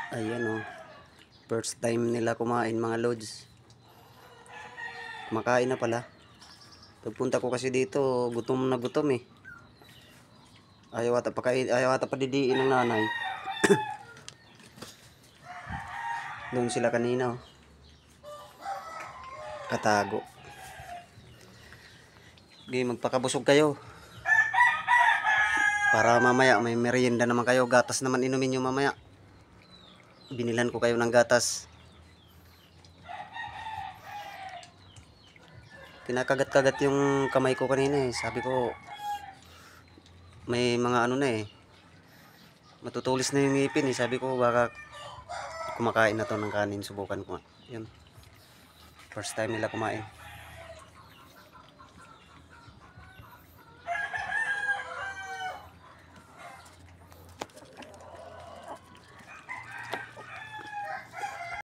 Ayan o. First time nila kumain mga lods. Kumakain na pala. Pagpunta ko kasi dito, gutom na gutom eh. Ayaw ata padidiin ng nanay. Doon sila kanina oh. Katago. Okay, magpakabusog kayo. Para mamaya may merienda naman kayo. Gatas naman inumin nyo mamaya. Binilan ko kayo ng gatas. Kinakagat-kagat yung kamay ko kanina eh. Sabi ko, may mga ano na eh. Matutulis na yung ngipin eh. Sabi ko, baka kumakain na to ng kanin. Subukan ko nga. Yun. First time nila kumain.